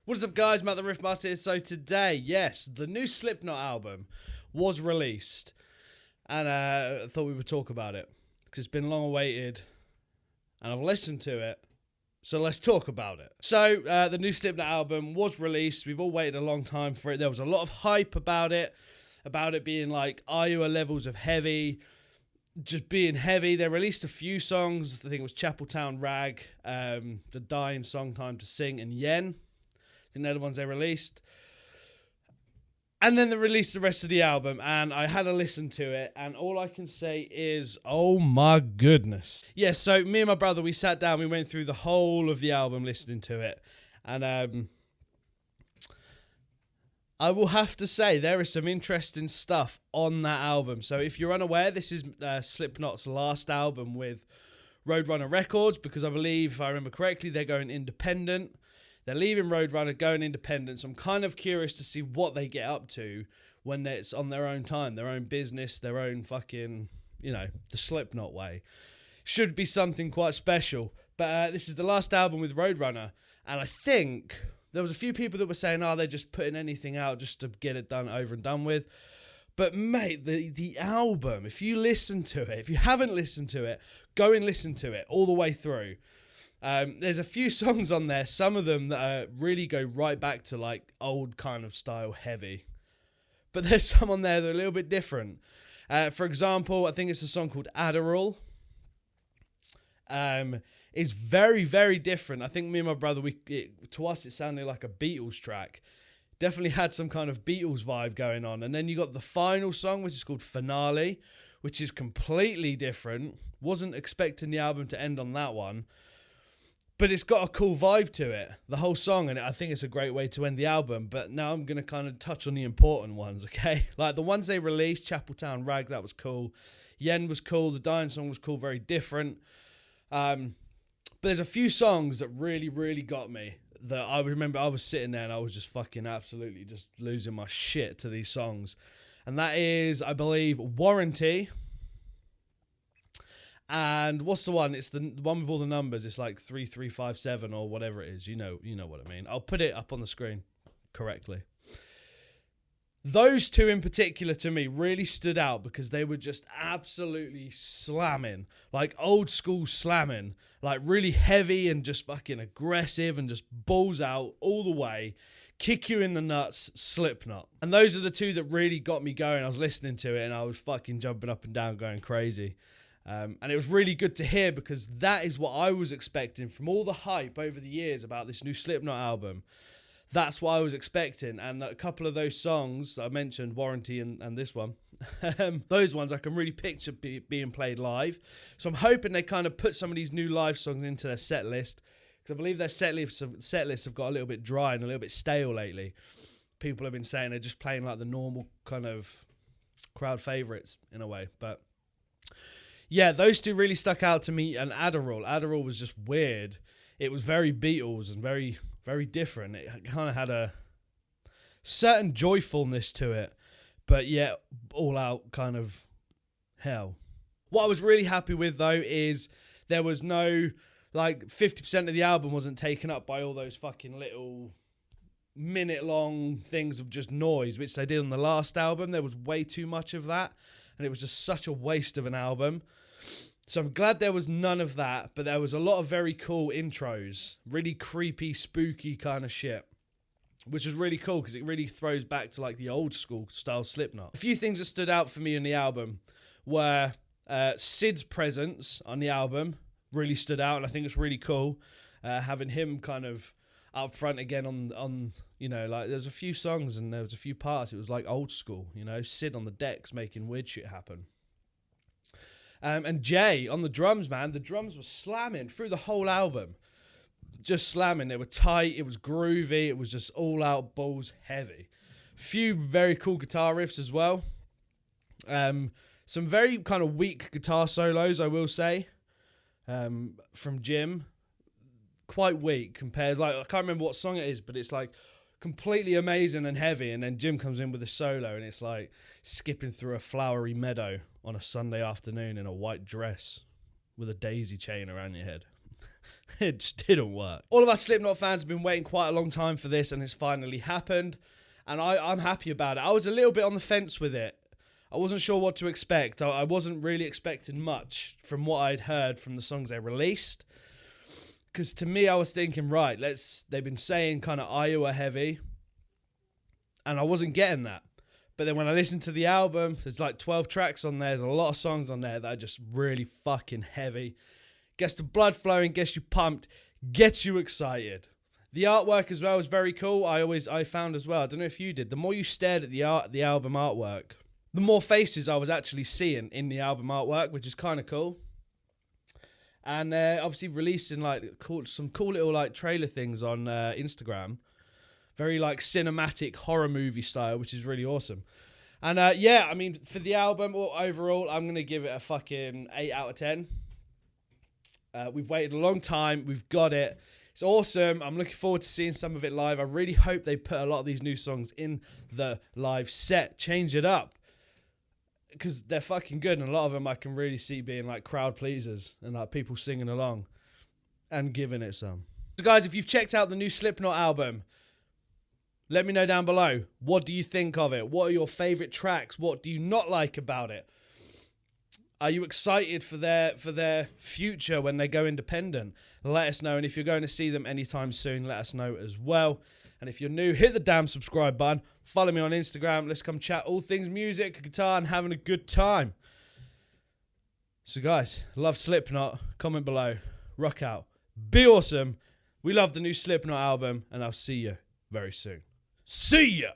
What is up, guys? Matt the Riffmaster here. So today, yes, the new Slipknot album was released, and I thought we would talk about it because it's been long awaited, and I've listened to it. So let's talk about it. So the new Slipknot album was released. We've all waited a long time for it. There was a lot of hype about it being like Iowa levels of heavy, just being heavy. They released a few songs. I think it was Chapeltown Rag, The Dying Song, Time to Sing, and Yen. I think they're the ones they released. And then they released the rest of the album, and I had a listen to it, and all I can say is, oh my goodness. Yeah, so me and my brother, we sat down, we went through the whole of the album listening to it, and I will have to say there is some interesting stuff on that album. So if you're unaware, this is Slipknot's last album with Roadrunner Records, because I believe, if I remember correctly, they're going independent. They're leaving Roadrunner, going independent. So I'm kind of curious to see what they get up to when it's on their own time, their own business, their own fucking, the Slipknot way. Should be something quite special. But this is the last album with Roadrunner. And I think there was a few people that were saying, they're just putting anything out just to get it done over and done with. But mate, the album, if you listen to it, if you haven't listened to it, go and listen to it all the way through. There's a few songs on there, some of them that really go right back to like old kind of style heavy. But there's some on there that are a little bit different. For example, I think it's a song called Adderall. It's very, very different. I think me and my brother, to us it sounded like a Beatles track. Definitely had some kind of Beatles vibe going on. And then you got the final song, which is called Finale, which is completely different. Wasn't expecting the album to end on that one. But it's got a cool vibe to it, the whole song, and I think it's a great way to end the album. But now I'm going to kind of touch on the important ones, okay? Like the ones they released, Chapeltown Rag, that was cool. Yen was cool. The Dying Song was cool, very different. But there's a few songs that really, really got me. That I remember I was sitting there and I was just fucking absolutely just losing my shit to these songs. And that is, I believe, Warranty. And what's the one? It's the one with all the numbers. It's like 3357 or whatever it is. You know what I mean. I'll put it up on the screen correctly. Those two in particular to me really stood out because they were just absolutely slamming, like old school slamming, like really heavy and just fucking aggressive and just balls out all the way, kick you in the nuts, Slipknot. And those are the two that really got me going. I was listening to it and I was fucking jumping up and down going crazy. And it was really good to hear because that is what I was expecting from all the hype over the years about this new Slipknot album. That's what I was expecting. And a couple of those songs I mentioned, Warranty and this one, those ones I can really picture being played live. So I'm hoping they kind of put some of these new live songs into their set list, because I believe their set lists have got a little bit dry and a little bit stale lately. People have been saying they're just playing like the normal kind of crowd favourites in a way. But yeah, those two really stuck out to me. And Adderall was just weird. It was very Beatles and very, very different. It kind of had a certain joyfulness to it, but yet all out kind of hell. What I was really happy with, though, is there was no, 50% of the album wasn't taken up by all those fucking little minute-long things of just noise, which they did on the last album. There was way too much of that. And it was just such a waste of an album. So I'm glad there was none of that, but there was a lot of very cool intros, really creepy, spooky kind of shit, which was really cool because it really throws back to like the old school style Slipknot. A few things that stood out for me in the album were Sid's presence on the album really stood out, and I think it's really cool having him kind of up front again on there's a few songs and there was a few parts. It was like old school, Sid on the decks making weird shit happen. And Jay on the drums, man. The drums were slamming through the whole album. Just slamming. They were tight. It was groovy. It was just all out balls heavy. Few very cool guitar riffs as well. Some very kind of weak guitar solos, I will say, from Jim. Quite weak compared, I can't remember what song it is, but it's like completely amazing and heavy, and then Jim comes in with a solo and it's like skipping through a flowery meadow on a Sunday afternoon in a white dress with a daisy chain around your head. It just didn't work. All of us Slipknot fans have been waiting quite a long time for this, and it's finally happened. And I'm happy about it. I was a little bit on the fence with it. I wasn't sure what to expect. I wasn't really expecting much from what I'd heard from the songs they released. Because to me, I was thinking, right, they've been saying kind of Iowa heavy. And I wasn't getting that. But then when I listened to the album, there's like 12 tracks on there. There's a lot of songs on there that are just really fucking heavy. Gets the blood flowing, gets you pumped, gets you excited. The artwork as well is very cool. I found as well, I don't know if you did, the more you stared at the album artwork, the more faces I was actually seeing in the album artwork, which is kind of cool. And obviously releasing like some cool little like trailer things on Instagram. Very like cinematic horror movie style, which is really awesome. And yeah, I mean, for the album or overall, I'm going to give it a fucking 8 out of 10. We've waited a long time. We've got it. It's awesome. I'm looking forward to seeing some of it live. I really hope they put a lot of these new songs in the live set. Change it up. Because they're fucking good. And a lot of them I can really see being like crowd pleasers. And like people singing along. And giving it some. So guys, if you've checked out the new Slipknot album, let me know down below. What do you think of it? What are your favourite tracks? What do you not like about it? Are you excited for their future when they go independent? Let us know. And if you're going to see them anytime soon, let us know as well. And if you're new, hit the damn subscribe button. Follow me on Instagram. Let's come chat all things music, guitar, and having a good time. So guys, love Slipknot. Comment below. Rock out. Be awesome. We love the new Slipknot album. And I'll see you very soon. See ya!